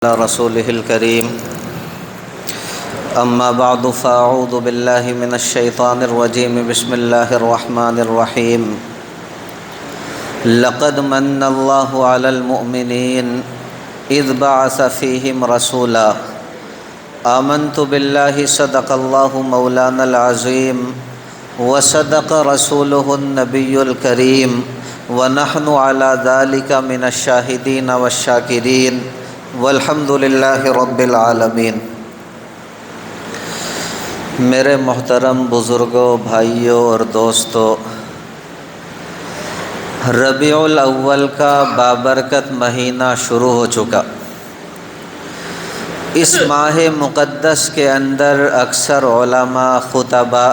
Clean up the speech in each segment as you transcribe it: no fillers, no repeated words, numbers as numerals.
على رسوله الكريم أما بعد فأعوذ بالله من الشيطان الرجيم بسم الله الرحمن الرحيم لقد من الله على المؤمنين إذ بعث فيهم رسولا آمنت بالله صدق الله مولانا العظيم وصدق رسوله النبي الكريم ونحن على ذلك من الشاهدين والشاكرين والحمد للہ رب العالمین۔ میرے محترم بزرگوں، بھائیوں اور دوستوں، ربیع الاول کا بابرکت مہینہ شروع ہو چکا۔ اس ماہ مقدس کے اندر اکثر علماء، خطباء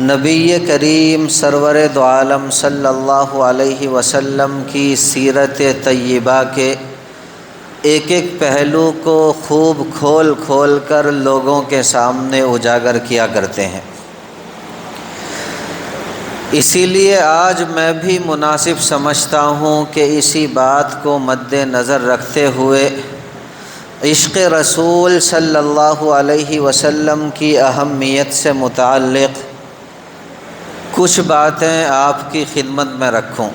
نبی کریم سرور دو عالم صلی اللہ علیہ وسلم کی سیرت طیبہ کے ایک ایک پہلو کو خوب کھول کھول کر لوگوں کے سامنے اجاگر کیا کرتے ہیں۔ اسی لیے آج میں بھی مناسب سمجھتا ہوں کہ اسی بات کو مد نظر رکھتے ہوئے عشق رسول صلی اللہ علیہ وسلم کی اہمیت سے متعلق کچھ باتیں آپ کی خدمت میں رکھوں۔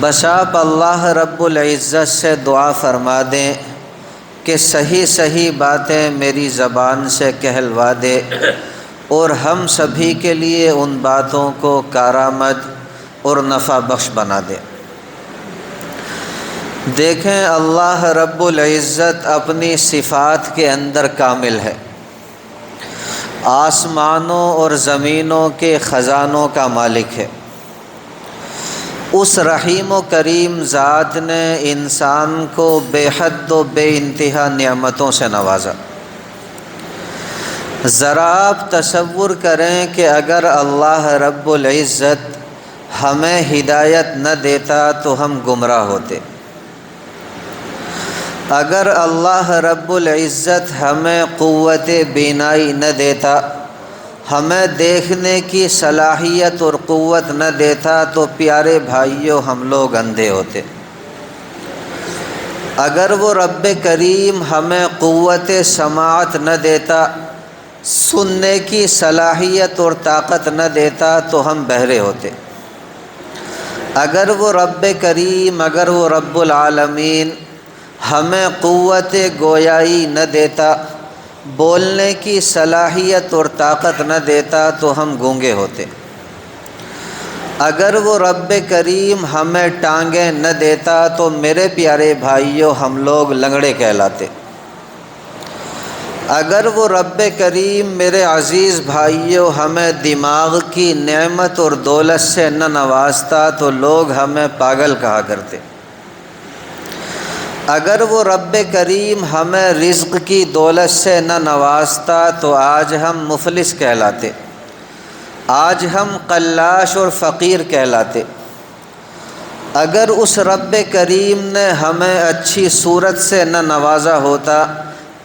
بس آپ اللہ رب العزت سے دعا فرما دیں کہ صحیح صحیح باتیں میری زبان سے کہلوا دے اور ہم سبھی کے لیے ان باتوں کو کارآمد اور نفع بخش بنا دے۔ دیکھیں، اللہ رب العزت اپنی صفات کے اندر کامل ہے۔ آسمانوں اور زمینوں کے خزانوں کا مالک ہے۔ اس رحیم و کریم ذات نے انسان کو بے حد و بے انتہا نعمتوں سے نوازا۔ ذرا آپ تصور کریں کہ اگر اللہ رب العزت ہمیں ہدایت نہ دیتا تو ہم گمراہ ہوتے۔ اگر اللہ رب العزت ہمیں قوت بینائی نہ دیتا، ہمیں دیکھنے کی صلاحیت اور قوت نہ دیتا تو پیارے بھائیوں ہم لوگ اندھے ہوتے۔ اگر وہ رب کریم ہمیں قوت سماعت نہ دیتا، سننے کی صلاحیت اور طاقت نہ دیتا تو ہم بہرے ہوتے۔ اگر وہ رب کریم، اگر وہ رب العالمین ہمیں قوت گویائی نہ دیتا، بولنے کی صلاحیت اور طاقت نہ دیتا تو ہم گونگے ہوتے۔ اگر وہ رب کریم ہمیں ٹانگیں نہ دیتا تو میرے پیارے بھائیوں ہم لوگ لنگڑے کہلاتے۔ اگر وہ رب کریم میرے عزیز بھائیوں ہمیں دماغ کی نعمت اور دولت سے نہ نوازتا تو لوگ ہمیں پاگل کہا کرتے۔ اگر وہ رب کریم ہمیں رزق کی دولت سے نہ نوازتا تو آج ہم مفلس کہلاتے، آج ہم قلاش اور فقیر کہلاتے۔ اگر اس رب کریم نے ہمیں اچھی صورت سے نہ نوازا ہوتا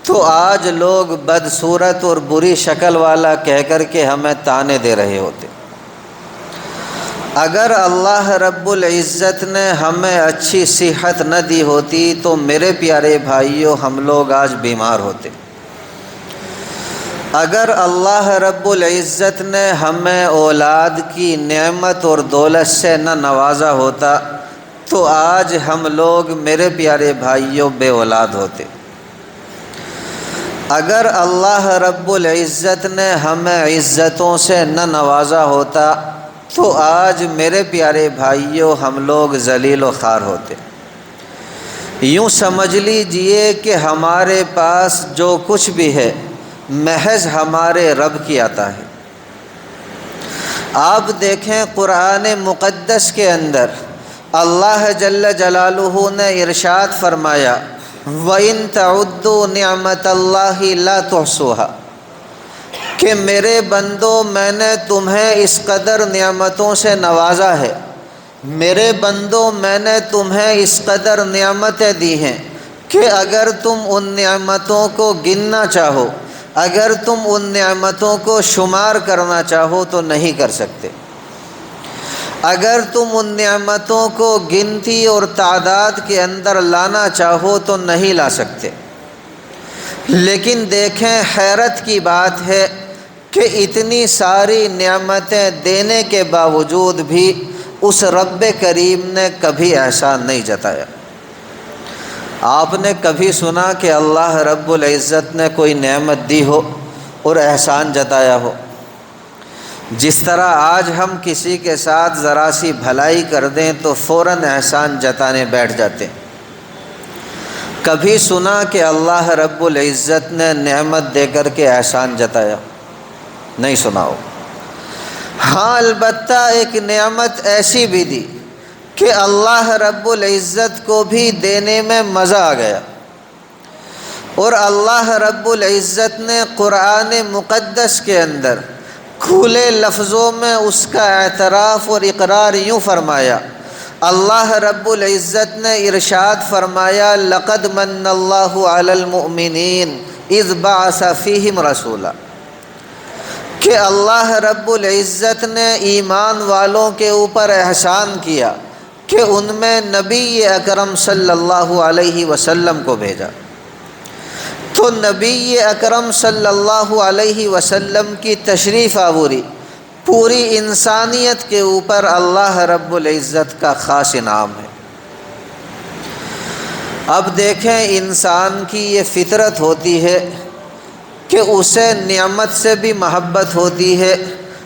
تو آج لوگ بدصورت اور بری شکل والا کہہ کر کے ہمیں طعنے دے رہے ہوتے۔ اگر اللہ رب العزت نے ہمیں اچھی صحت نہ دی ہوتی تو میرے پیارے بھائیوں ہم لوگ آج بیمار ہوتے۔ اگر اللہ رب العزت نے ہمیں اولاد کی نعمت اور دولت سے نہ نوازا ہوتا تو آج ہم لوگ میرے پیارے بھائیوں بے اولاد ہوتے۔ اگر اللہ رب العزت نے ہمیں عزتوں سے نہ نوازا ہوتا تو آج میرے پیارے بھائیوں ہم لوگ ذلیل و خوار ہوتے۔ یوں سمجھ لیجئے کہ ہمارے پاس جو کچھ بھی ہے محض ہمارے رب کی عطا ہے۔ آپ دیکھیں قرآن مقدس کے اندر اللہ جل جلالہ نے ارشاد فرمایا وَإِن تَعُدُّوا نِعْمَةَ اللَّهِ لَا تُحْصُوهَا، کہ میرے بندو میں نے تمہیں اس قدر نعمتوں سے نوازا ہے، میرے بندو میں نے تمہیں اس قدر نعمتیں دی ہیں کہ اگر تم ان نعمتوں کو گننا چاہو، اگر تم ان نعمتوں کو شمار کرنا چاہو تو نہیں کر سکتے۔ اگر تم ان نعمتوں کو گنتی اور تعداد کے اندر لانا چاہو تو نہیں لا سکتے۔ لیکن دیکھیں، حیرت کی بات ہے کہ اتنی ساری نعمتیں دینے کے باوجود بھی اس رب کریم نے کبھی احسان نہیں جتایا۔ آپ نے کبھی سنا کہ اللہ رب العزت نے کوئی نعمت دی ہو اور احسان جتایا ہو؟ جس طرح آج ہم کسی کے ساتھ ذرا سی بھلائی کر دیں تو فوراً احسان جتانے بیٹھ جاتے ہیں۔ کبھی سنا کہ اللہ رب العزت نے نعمت دے کر کے احسان جتایا؟ نہیں سنا ہو۔ ہاں، البتہ ایک نعمت ایسی بھی دی کہ اللہ رب العزت کو بھی دینے میں مزہ آ گیا، اور اللہ رب العزت نے قرآن مقدس کے اندر کھلے لفظوں میں اس کا اعتراف اور اقرار یوں فرمایا۔ اللہ رب العزت نے ارشاد فرمایا، لقد من اللہ علی المؤمنین اذ بعث فیہم رسولا، کہ اللہ رب العزت نے ایمان والوں کے اوپر احسان کیا کہ ان میں نبی اکرم صلی اللہ علیہ وسلم کو بھیجا۔ تو نبی اکرم صلی اللہ علیہ وسلم کی تشریف آوری پوری انسانیت کے اوپر اللہ رب العزت کا خاص انعام ہے۔ اب دیکھیں، انسان کی یہ فطرت ہوتی ہے کہ اسے نعمت سے بھی محبت ہوتی ہے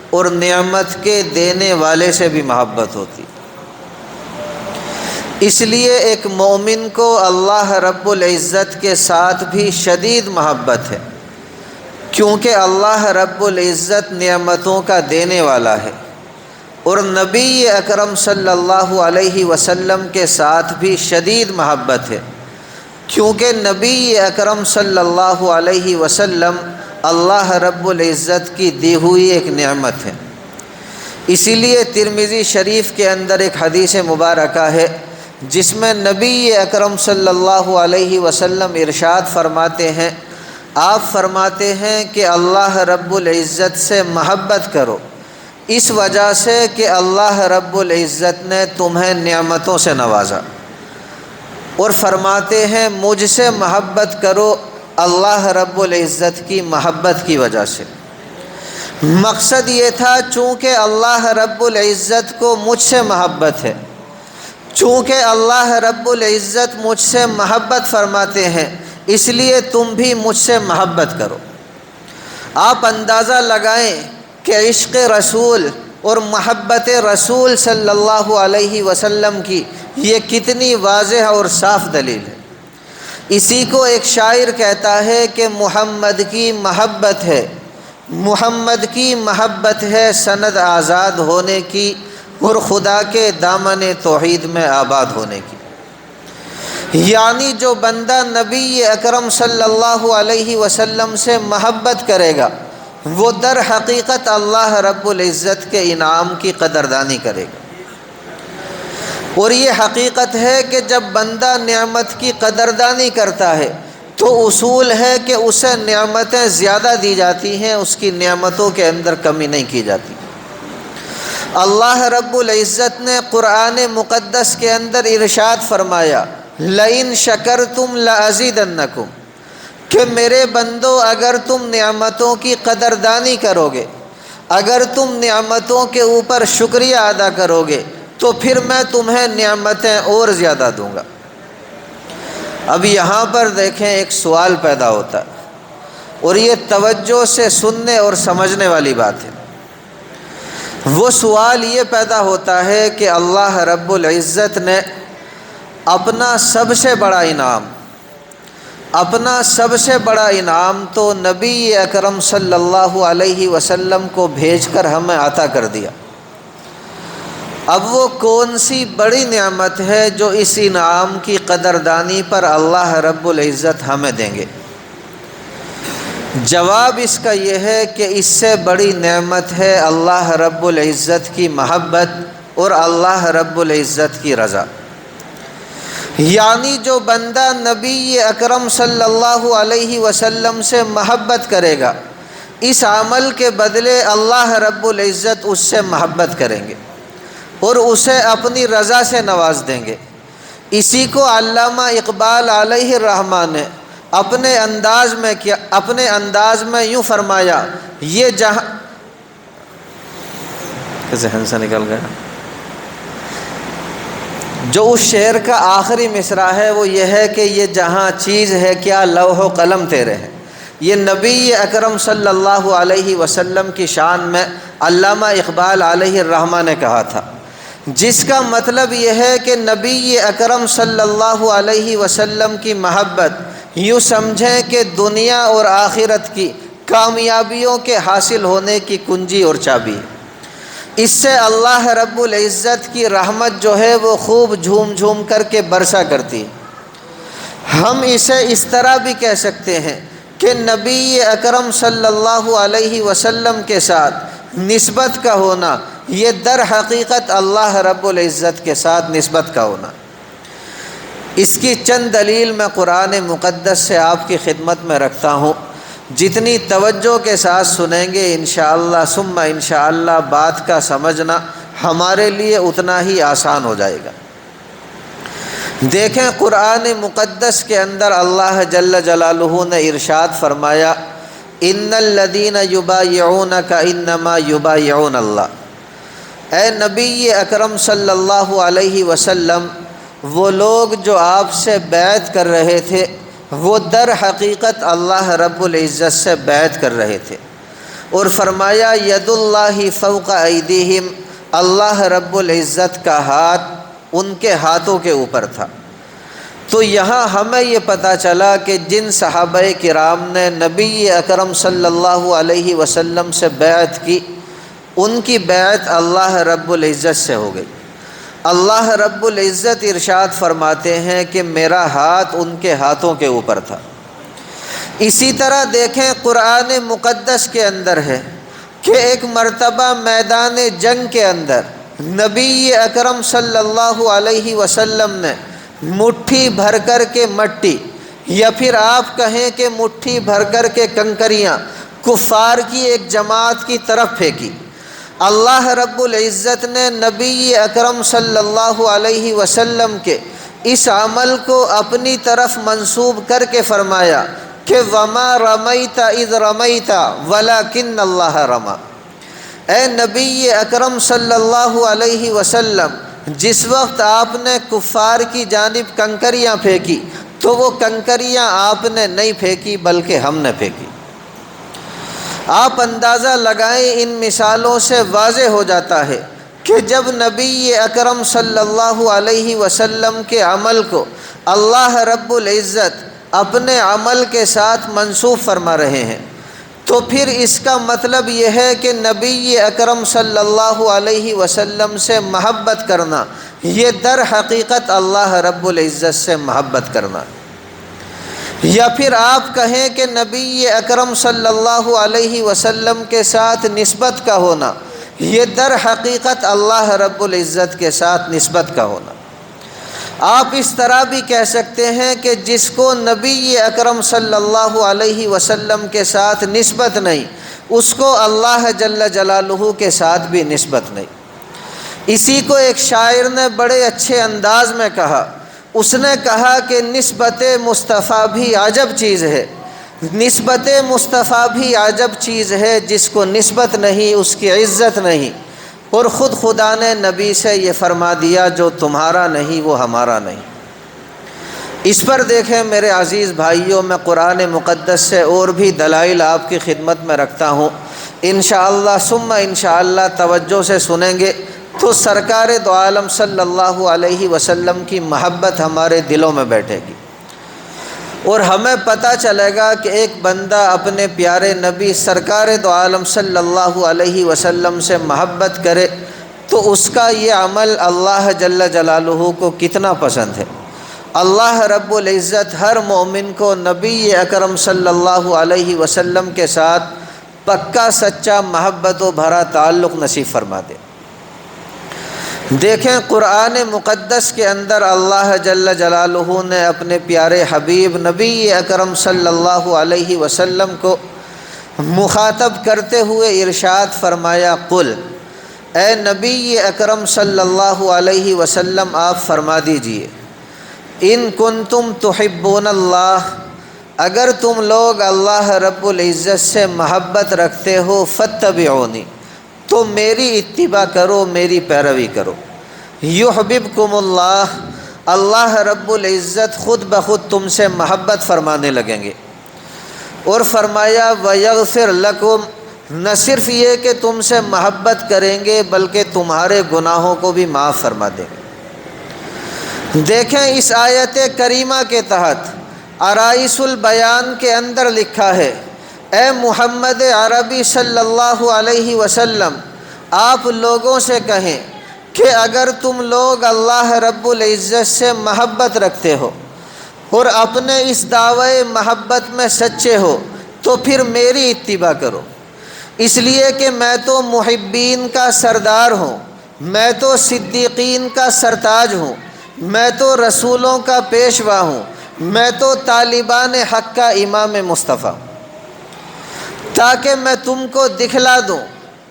اور نعمت کے دینے والے سے بھی محبت ہوتی ہے۔ اس لیے ایک مومن کو اللہ رب العزت کے ساتھ بھی شدید محبت ہے، کیونکہ اللہ رب العزت نعمتوں کا دینے والا ہے، اور نبی اکرم صلی اللہ علیہ وسلم کے ساتھ بھی شدید محبت ہے، کیونکہ نبی اکرم صلی اللہ علیہ وسلم اللہ رب العزت کی دی ہوئی ایک نعمت ہے۔ اسی لیے ترمذی شریف کے اندر ایک حدیث مبارکہ ہے جس میں نبی اکرم صلی اللہ علیہ وسلم ارشاد فرماتے ہیں، آپ فرماتے ہیں کہ اللہ رب العزت سے محبت کرو اس وجہ سے کہ اللہ رب العزت نے تمہیں نعمتوں سے نوازا، اور فرماتے ہیں مجھ سے محبت کرو اللہ رب العزت کی محبت کی وجہ سے۔ مقصد یہ تھا، چونکہ اللہ رب العزت کو مجھ سے محبت ہے، چونکہ اللہ رب العزت مجھ سے محبت فرماتے ہیں، اس لیے تم بھی مجھ سے محبت کرو۔ آپ اندازہ لگائیں کہ عشق رسول اور محبت رسول صلی اللہ علیہ وسلم کی یہ کتنی واضح اور صاف دلیل ہے۔ اسی کو ایک شاعر کہتا ہے کہ محمد کی محبت ہے، محمد کی محبت ہے سند آزاد ہونے کی اور خدا کے دامن توحید میں آباد ہونے کی۔ یعنی جو بندہ نبی اکرم صلی اللہ علیہ وسلم سے محبت کرے گا وہ در حقیقت اللہ رب العزت کے انعام کی قدردانی کرے گا۔ اور یہ حقیقت ہے کہ جب بندہ نعمت کی قدردانی کرتا ہے تو اصول ہے کہ اسے نعمتیں زیادہ دی جاتی ہیں، اس کی نعمتوں کے اندر کمی نہیں کی جاتی۔ اللہ رب العزت نے قرآن مقدس کے اندر ارشاد فرمایا، لَإِن شَكَرْتُمْ لَأَزِيدَنَّكُمْ، کہ میرے بندو اگر تم نعمتوں کی قدردانی کرو گے، اگر تم نعمتوں کے اوپر شکریہ ادا کرو گے تو پھر میں تمہیں نعمتیں اور زیادہ دوں گا۔ اب یہاں پر دیکھیں، ایک سوال پیدا ہوتا ہے اور یہ توجہ سے سننے اور سمجھنے والی بات ہے۔ وہ سوال یہ پیدا ہوتا ہے کہ اللہ رب العزت نے اپنا سب سے بڑا انعام تو نبی اکرم صلی اللہ علیہ وسلم کو بھیج کر ہمیں عطا کر دیا۔ اب وہ کون سی بڑی نعمت ہے جو اس انعام کی قدردانی پر اللہ رب العزت ہمیں دیں گے؟ جواب اس کا یہ ہے کہ اس سے بڑی نعمت ہے اللہ رب العزت کی محبت اور اللہ رب العزت کی رضا۔ یعنی جو بندہ نبی اکرم صلی اللہ علیہ وسلم سے محبت کرے گا، اس عمل کے بدلے اللہ رب العزت اس سے محبت کریں گے۔ اور اسے اپنی رضا سے نواز دیں گے۔ اسی کو علامہ اقبال علیہ الرحمٰن نے اپنے انداز میں یوں فرمایا، یہ جہاں ذہن سے نکل گیا، جو اس شعر کا آخری مصرع ہے وہ یہ ہے کہ یہ جہاں چیز ہے کیا لوح و قلم تیرے ہیں۔ یہ نبی اکرم صلی اللہ علیہ وسلم کی شان میں علامہ اقبال علیہ الرحمٰن نے کہا تھا، جس کا مطلب یہ ہے کہ نبی اکرم صلی اللہ علیہ وسلم کی محبت یوں سمجھیں کہ دنیا اور آخرت کی کامیابیوں کے حاصل ہونے کی کنجی اور چابی ہے۔ اس سے اللہ رب العزت کی رحمت جو ہے وہ خوب جھوم جھوم کر کے برسا کرتی ہے۔ ہم اسے اس طرح بھی کہہ سکتے ہیں کہ نبی اکرم صلی اللہ علیہ وسلم کے ساتھ نسبت کا ہونا یہ در حقیقت اللہ رب العزت کے ساتھ نسبت کا ہونا۔ اس کی چند دلیل میں قرآن مقدس سے آپ کی خدمت میں رکھتا ہوں، جتنی توجہ کے ساتھ سنیں گے انشاءاللہ ثم انشاءاللہ بات کا سمجھنا ہمارے لیے اتنا ہی آسان ہو جائے گا۔ دیکھیں قرآن مقدس کے اندر اللہ جل جلالہ نے ارشاد فرمایا، ان الذین یبایعونک انما یبایعون اللہ۔ اے نبی اکرم صلی اللہ علیہ وسلم، وہ لوگ جو آپ سے بیعت کر رہے تھے وہ در حقیقت اللہ رب العزت سے بیعت کر رہے تھے، اور فرمایا ید اللہ فوق ایدیہم، اللہ رب العزت کا ہاتھ ان کے ہاتھوں کے اوپر تھا۔ تو یہاں ہمیں یہ پتہ چلا کہ جن صحابہ کرام نے نبی اکرم صلی اللہ علیہ وسلم سے بیعت کی، ان کی بیعت اللہ رب العزت سے ہو گئی۔ اللہ رب العزت ارشاد فرماتے ہیں کہ میرا ہاتھ ان کے ہاتھوں کے اوپر تھا۔ اسی طرح دیکھیں قرآن مقدس کے اندر ہے کہ ایک مرتبہ میدان جنگ کے اندر نبی اکرم صلی اللہ علیہ وسلم نے مٹھی بھر کر کے مٹی، یا پھر آپ کہیں کہ مٹھی بھر کر کے کنکریاں کفار کی ایک جماعت کی طرف پھینکی۔ اللہ رب العزت نے نبی اکرم صلی اللہ علیہ وسلم کے اس عمل کو اپنی طرف منسوب کر کے فرمایا کہ وما رمیت اذ رمیت ولکن اللہ رمی۔ اے نبی اکرم صلی اللہ علیہ وسلم، جس وقت آپ نے کفار کی جانب کنکریاں پھینکی تو وہ کنکریاں آپ نے نہیں پھینکی بلکہ ہم نے پھینکی۔ آپ اندازہ لگائیں، ان مثالوں سے واضح ہو جاتا ہے کہ جب نبی اکرم صلی اللہ علیہ وسلم کے عمل کو اللہ رب العزت اپنے عمل کے ساتھ منسوب فرما رہے ہیں تو پھر اس کا مطلب یہ ہے کہ نبی اکرم صلی اللہ علیہ وسلم سے محبت کرنا یہ در حقیقت اللہ رب العزت سے محبت کرنا۔ یا پھر آپ کہیں کہ نبی اکرم صلی اللہ علیہ وسلم کے ساتھ نسبت کا ہونا یہ در حقیقت اللہ رب العزت کے ساتھ نسبت کا ہونا۔ آپ اس طرح بھی کہہ سکتے ہیں کہ جس کو نبی اکرم صلی اللہ علیہ وسلم کے ساتھ نسبت نہیں، اس کو اللہ جل جلالہ کے ساتھ بھی نسبت نہیں۔ اسی کو ایک شاعر نے بڑے اچھے انداز میں کہا، اس نے کہا کہ نسبت مصطفیٰ بھی عجب چیز ہے، نسبت مصطفیٰ بھی عجب چیز ہے، جس کو نسبت نہیں اس کی عزت نہیں، اور خود خدا نے نبی سے یہ فرما دیا جو تمہارا نہیں وہ ہمارا نہیں۔ اس پر دیکھیں میرے عزیز بھائیوں، میں قرآن مقدس سے اور بھی دلائل آپ کی خدمت میں رکھتا ہوں، انشاءاللہ ثم انشاءاللہ توجہ سے سنیں گے تو سرکار دو عالم صلی اللہ علیہ وسلم کی محبت ہمارے دلوں میں بیٹھے گی، اور ہمیں پتہ چلے گا کہ ایک بندہ اپنے پیارے نبی سرکار دو عالم صلی اللہ علیہ وسلم سے محبت کرے تو اس کا یہ عمل اللہ جل جلالہ کو کتنا پسند ہے۔ اللہ رب العزت ہر مومن کو نبی اکرم صلی اللہ علیہ وسلم کے ساتھ پکا سچا محبت و بھرا تعلق نصیب فرما دے۔ دیکھیں قرآن مقدس کے اندر اللہ جل جلالہ نے اپنے پیارے حبیب نبی اکرم صلی اللہ علیہ وسلم کو مخاطب کرتے ہوئے ارشاد فرمایا، قل، اے نبی اکرم صلی اللہ علیہ وسلم آپ فرما دیجئے ان کنتم تحبون اللہ، اگر تم لوگ اللہ رب العزت سے محبت رکھتے ہو فاتبعونی، تو میری اتباع کرو، میری پیروی کرو۔ یحببکم اللہ، اللہ رب العزت خود بخود تم سے محبت فرمانے لگیں گے۔ اور فرمایا ویغفر لکم، نہ صرف یہ کہ تم سے محبت کریں گے بلکہ تمہارے گناہوں کو بھی معاف فرما دیں گے۔ دیکھیں اس آیت کریمہ کے تحت عرائس البیان کے اندر لکھا ہے اے محمد عربی صلی اللہ علیہ وسلم، آپ لوگوں سے کہیں کہ اگر تم لوگ اللہ رب العزت سے محبت رکھتے ہو اور اپنے اس دعوے محبت میں سچے ہو تو پھر میری اتباع کرو، اس لیے کہ میں تو محبین کا سردار ہوں، میں تو صدیقین کا سرتاج ہوں، میں تو رسولوں کا پیشوا ہوں، میں تو طالبان حق کا امام مصطفیٰ، تاکہ میں تم کو دکھلا دوں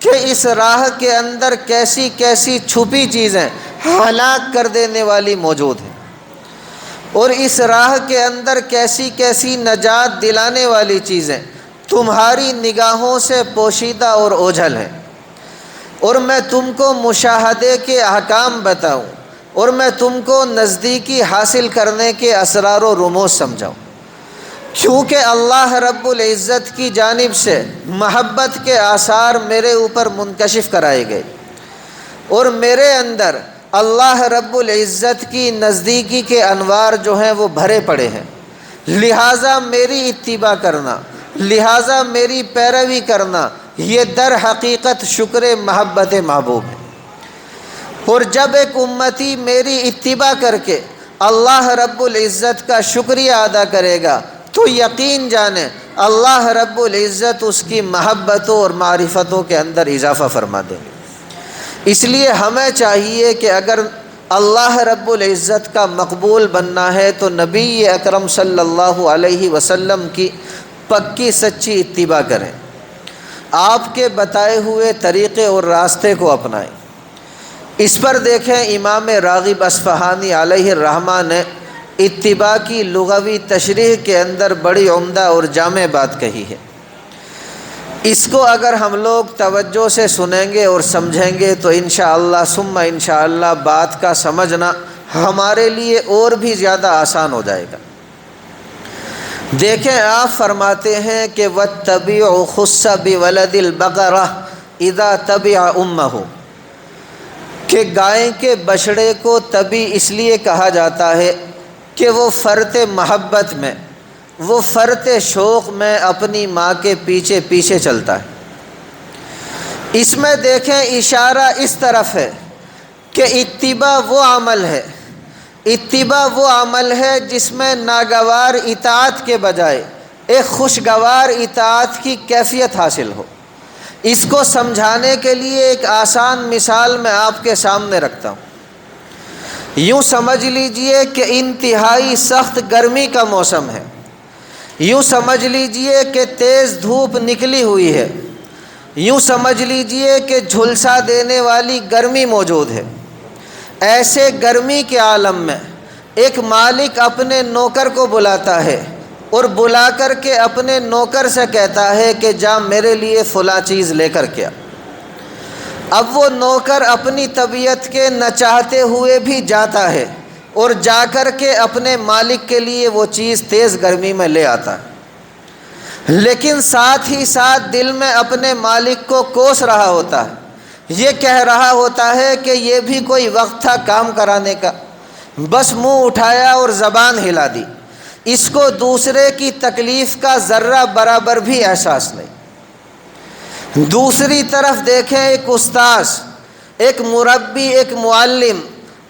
کہ اس راہ کے اندر کیسی کیسی چھپی چیزیں ہلاک کر دینے والی موجود ہیں، اور اس راہ کے اندر کیسی کیسی نجات دلانے والی چیزیں تمہاری نگاہوں سے پوشیدہ اور اوجھل ہیں، اور میں تم کو مشاہدے کے احکام بتاؤں اور میں تم کو نزدیکی حاصل کرنے کے اسرار و رموز سمجھاؤں، کیونکہ اللہ رب العزت کی جانب سے محبت کے آثار میرے اوپر منکشف کرائے گئے، اور میرے اندر اللہ رب العزت کی نزدیکی کے انوار جو ہیں وہ بھرے پڑے ہیں، لہٰذا میری اتباع کرنا، لہٰذا میری پیروی کرنا، یہ در حقیقت شکر محبت محبوب ہے۔ اور جب ایک امتی میری اتباع کر کے اللہ رب العزت کا شکریہ ادا کرے گا تو یقین جانیں اللہ رب العزت اس کی محبتوں اور معرفتوں کے اندر اضافہ فرما دیں گے۔ اس لیے ہمیں چاہیے کہ اگر اللہ رب العزت کا مقبول بننا ہے تو نبی اکرم صلی اللہ علیہ وسلم کی پکی سچی اتباع کریں، آپ کے بتائے ہوئے طریقے اور راستے کو اپنائیں۔ اس پر دیکھیں امام راغب اصفہانی علیہ الرحمہ نے اتباع کی لغوی تشریح کے اندر بڑی عمدہ اور جامع بات کہی ہے، اس کو اگر ہم لوگ توجہ سے سنیں گے اور سمجھیں گے تو انشاءاللہ ثم انشاءاللہ بات کا سمجھنا ہمارے لیے اور بھی زیادہ آسان ہو جائے گا۔ دیکھیں آپ فرماتے ہیں کہ وَاتَّبِعُ خُصَّ بِوَلَدِ الْبَقَرَةِ اِذَا تَبِعَ أُمَّهُ، کہ گائے کے بچڑے کو تبی اس لیے کہا جاتا ہے کہ وہ فرط محبت میں، وہ فرط شوق میں اپنی ماں کے پیچھے پیچھے چلتا ہے۔ اس میں دیکھیں اشارہ اس طرف ہے کہ اتباع وہ عمل ہے، اتباع وہ عمل ہے جس میں ناگوار اطاعت کے بجائے ایک خوشگوار اطاعت کی کیفیت حاصل ہو۔ اس کو سمجھانے کے لیے ایک آسان مثال میں آپ کے سامنے رکھتا ہوں۔ یوں سمجھ لیجئے کہ انتہائی سخت گرمی کا موسم ہے، یوں سمجھ لیجئے کہ تیز دھوپ نکلی ہوئی ہے، یوں سمجھ لیجئے کہ جھلسا دینے والی گرمی موجود ہے۔ ایسے گرمی کے عالم میں ایک مالک اپنے نوکر کو بلاتا ہے اور بلا کر کے اپنے نوکر سے کہتا ہے کہ جا میرے لیے فلاں چیز لے کر کے آ۔ اب وہ نوکر اپنی طبیعت کے نہ چاہتے ہوئے بھی جاتا ہے اور جا کر کے اپنے مالک کے لیے وہ چیز تیز گرمی میں لے آتا ہے، لیکن ساتھ ہی ساتھ دل میں اپنے مالک کو کوس رہا ہوتا ہے، یہ کہہ رہا ہوتا ہے کہ یہ بھی کوئی وقت تھا کام کرانے کا، بس منہ اٹھایا اور زبان ہلا دی، اس کو دوسرے کی تکلیف کا ذرہ برابر بھی احساس نہیں۔ دوسری طرف دیکھیں ایک استاذ، ایک مربی، ایک معلم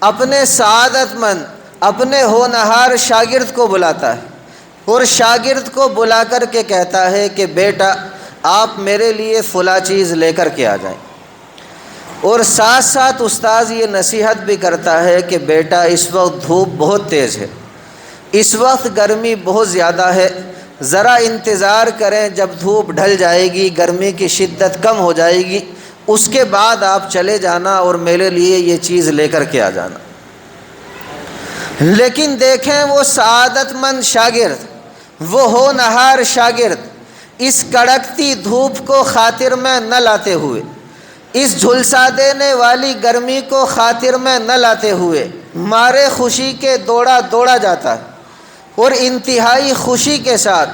اپنے سعادت مند، اپنے ہونہار شاگرد کو بلاتا ہے اور شاگرد کو بلا کر کے کہتا ہے کہ بیٹا آپ میرے لیے فلاں چیز لے کر کے آ جائیں، اور ساتھ ساتھ استاذ یہ نصیحت بھی کرتا ہے کہ بیٹا اس وقت دھوپ بہت تیز ہے، اس وقت گرمی بہت زیادہ ہے، ذرا انتظار کریں، جب دھوپ ڈھل جائے گی، گرمی کی شدت کم ہو جائے گی، اس کے بعد آپ چلے جانا اور میرے لیے یہ چیز لے کر کے آ جانا۔ لیکن دیکھیں وہ سعادت مند شاگرد، وہ ہونہار شاگرد اس کڑکتی دھوپ کو خاطر میں نہ لاتے ہوئے، اس جھلسا دینے والی گرمی کو خاطر میں نہ لاتے ہوئے مارے خوشی کے دوڑا دوڑا جاتا ہے اور انتہائی خوشی کے ساتھ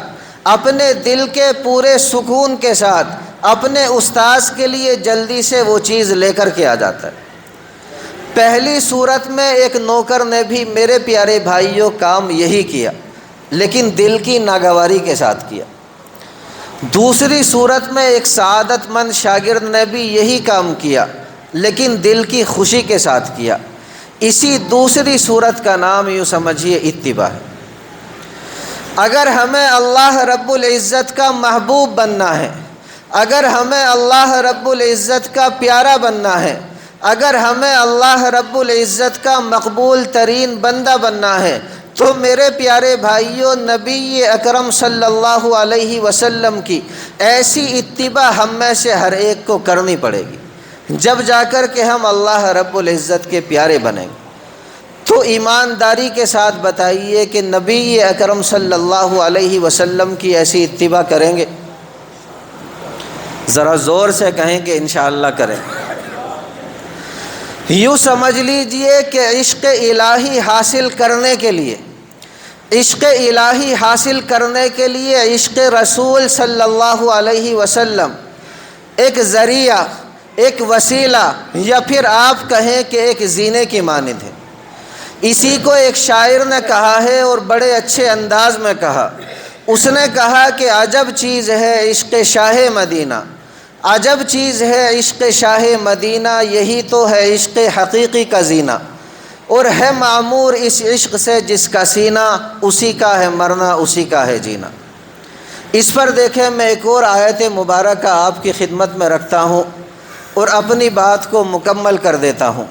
اپنے دل کے پورے سکون کے ساتھ اپنے استاذ کے لیے جلدی سے وہ چیز لے کر کے آ جاتا ہے۔ پہلی صورت میں ایک نوکر نے بھی میرے پیارے بھائیوں کام یہی کیا، لیکن دل کی ناگواری کے ساتھ کیا۔ دوسری صورت میں ایک سعادت مند شاگرد نے بھی یہی کام کیا، لیکن دل کی خوشی کے ساتھ کیا۔ اسی دوسری صورت کا نام یوں سمجھیے اتباع ہے۔ اگر ہمیں اللہ رب العزت کا محبوب بننا ہے، اگر ہمیں اللہ رب العزت کا پیارا بننا ہے، اگر ہمیں اللہ رب العزت کا مقبول ترین بندہ بننا ہے، تو میرے پیارے بھائیوں نبی اکرم صلی اللہ علیہ وسلم کی ایسی اتباع ہم میں سے ہر ایک کو کرنی پڑے گی، جب جا کر کے ہم اللہ رب العزت کے پیارے بنیں گے۔ تو ایمانداری کے ساتھ بتائیے کہ نبی اکرم صلی اللہ علیہ وسلم کی ایسی اتباع کریں گے؟ ذرا زور سے کہیں کہ انشاءاللہ کریں۔ یوں سمجھ لیجئے کہ عشق الہی حاصل کرنے کے لیے، عشق الہی حاصل کرنے کے لیے عشق رسول صلی اللہ علیہ وسلم ایک ذریعہ، ایک وسیلہ، یا پھر آپ کہیں کہ ایک زینے کی مانند ہے۔ اسی کو ایک شاعر نے کہا ہے اور بڑے اچھے انداز میں کہا۔ اس نے کہا کہ عجب چیز ہے عشق شاہ مدینہ، عجب چیز ہے عشق شاہ مدینہ، یہی تو ہے عشق حقیقی کا زینہ، اور ہے معمور اس عشق سے جس کا سینہ، اسی کا ہے مرنا اسی کا ہے جینا۔ اس پر دیکھیں میں ایک اور آیت مبارکہ آپ کی خدمت میں رکھتا ہوں اور اپنی بات کو مکمل کر دیتا ہوں۔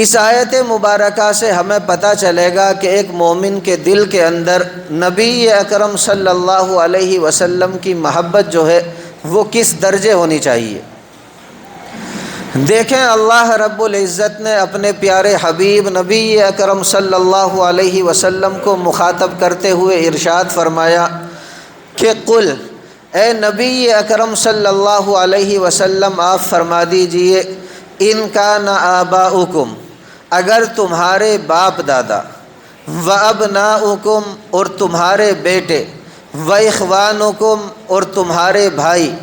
اس آیت مبارکہ سے ہمیں پتہ چلے گا کہ ایک مومن کے دل کے اندر نبی اکرم صلی اللہ علیہ وسلم کی محبت جو ہے وہ کس درجے ہونی چاہیے۔ دیکھیں اللہ رب العزت نے اپنے پیارے حبیب نبی اکرم صلی اللہ علیہ وسلم کو مخاطب کرتے ہوئے ارشاد فرمایا کہ قل، اے نبی اکرم صلی اللہ علیہ وسلم آپ فرما دیجئے، ان کان آباؤکم، اگر تمہارے باپ دادا، و ابناؤکم، اور تمہارے بیٹے، و اخوانکم، اور تمہارے بھائی،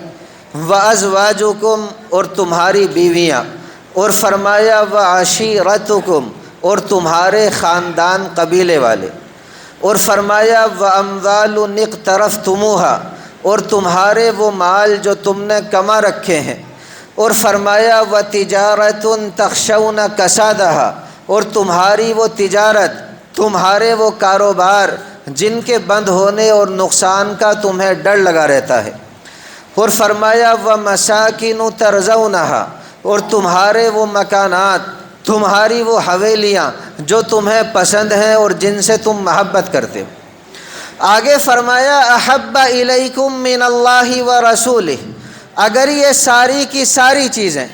و ازواجکم، اور تمہاری بیویاں، اور فرمایا و عشیرتکم، اور تمہارے خاندان قبیلے والے، اور فرمایا و اموال اقترفتموہا، اور تمہارے وہ مال جو تم نے کما رکھے ہیں، اور فرمایا و تجارت تخشون کسادہا، اور تمہاری وہ تجارت، تمہارے وہ کاروبار جن کے بند ہونے اور نقصان کا تمہیں ڈر لگا رہتا ہے، اور فرمایا و مساکن ترضونہا، اور تمہارے وہ مکانات، تمہاری وہ حویلیاں جو تمہیں پسند ہیں اور جن سے تم محبت کرتے ہو۔ آگے فرمایا احب الیکم من اللہ و رسولہ، اگر یہ ساری کی ساری چیزیں،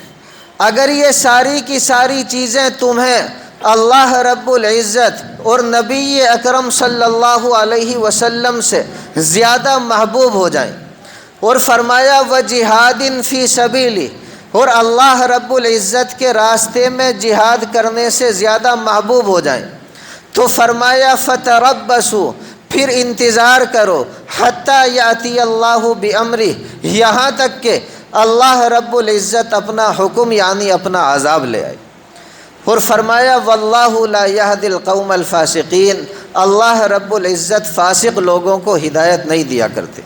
اگر یہ ساری کی ساری چیزیں تمہیں اللہ رب العزت اور نبی اکرم صلی اللہ علیہ وسلم سے زیادہ محبوب ہو جائیں، اور فرمایا وجہاد فی سبیلی، اور اللہ رب العزت کے راستے میں جہاد کرنے سے زیادہ محبوب ہو جائیں، تو فرمایا فتربصوا، پھر انتظار کرو، حتی یاتی اللہ بامرہ، یہاں تک کہ اللہ رب العزت اپنا حکم یعنی اپنا عذاب لے آئے۔ اور فرمایا واللہ لا یہدی القوم الفاسقین، اللہ رب العزت فاسق لوگوں کو ہدایت نہیں دیا کرتے۔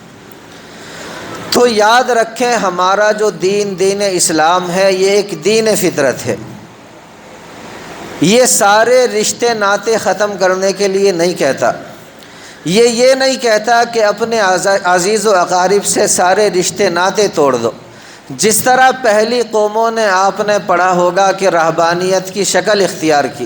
تو یاد رکھیں ہمارا جو دین اسلام ہے یہ ایک دین فطرت ہے، یہ سارے رشتے ناطے ختم کرنے کے لیے نہیں کہتا، یہ نہیں کہتا کہ اپنے عزیز و اقارب سے سارے رشتے ناطے توڑ دو۔ جس طرح پہلی قوموں نے آپ نے پڑھا ہوگا کہ رہبانیت کی شکل اختیار کی،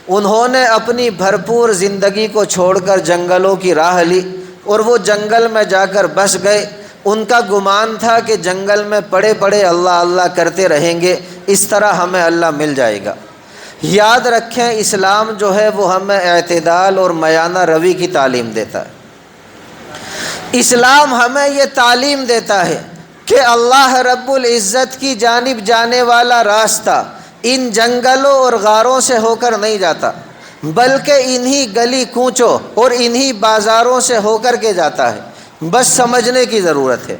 انہوں نے اپنی بھرپور زندگی کو چھوڑ کر جنگلوں کی راہ لی اور وہ جنگل میں جا کر بس گئے، ان کا گمان تھا کہ جنگل میں پڑے پڑے اللہ اللہ کرتے رہیں گے، اس طرح ہمیں اللہ مل جائے گا۔ یاد رکھیں اسلام جو ہے وہ ہمیں اعتدال اور میانہ روی کی تعلیم دیتا ہے۔ اسلام ہمیں یہ تعلیم دیتا ہے کہ اللہ رب العزت کی جانب جانے والا راستہ ان جنگلوں اور غاروں سے ہو کر نہیں جاتا، بلکہ انہی گلی کوچوں اور انہی بازاروں سے ہو کر کے جاتا ہے، بس سمجھنے کی ضرورت ہے۔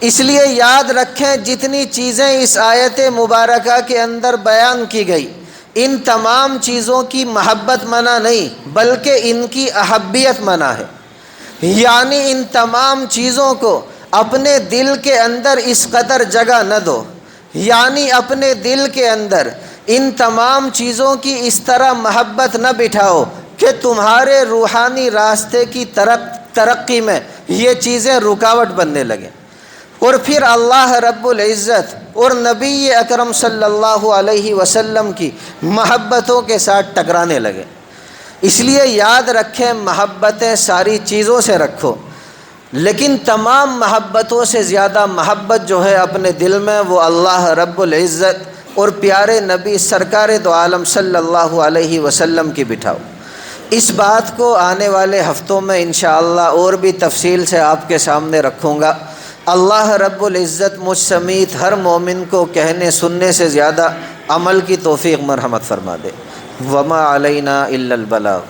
اس لیے یاد رکھیں جتنی چیزیں اس آیت مبارکہ کے اندر بیان کی گئی، ان تمام چیزوں کی محبت منع نہیں بلکہ ان کی احبیت منع ہے، یعنی ان تمام چیزوں کو اپنے دل کے اندر اس قدر جگہ نہ دو، یعنی اپنے دل کے اندر ان تمام چیزوں کی اس طرح محبت نہ بٹھاؤ کہ تمہارے روحانی راستے کی ترقی میں یہ چیزیں رکاوٹ بننے لگیں، اور پھر اللہ رب العزت اور نبی اکرم صلی اللہ علیہ وسلم کی محبتوں کے ساتھ ٹکرانے لگے۔ اس لیے یاد رکھیں محبتیں ساری چیزوں سے رکھو، لیکن تمام محبتوں سے زیادہ محبت جو ہے اپنے دل میں وہ اللہ رب العزت اور پیارے نبی سرکار دو عالم صلی اللہ علیہ وسلم کی بٹھاؤ۔ اس بات کو آنے والے ہفتوں میں انشاءاللہ اور بھی تفصیل سے آپ کے سامنے رکھوں گا۔ اللہ رب العزت مجھ سمیت ہر مومن کو کہنے سننے سے زیادہ عمل کی توفیق مرحمت فرما دے۔ وما علینا الا البلاغ۔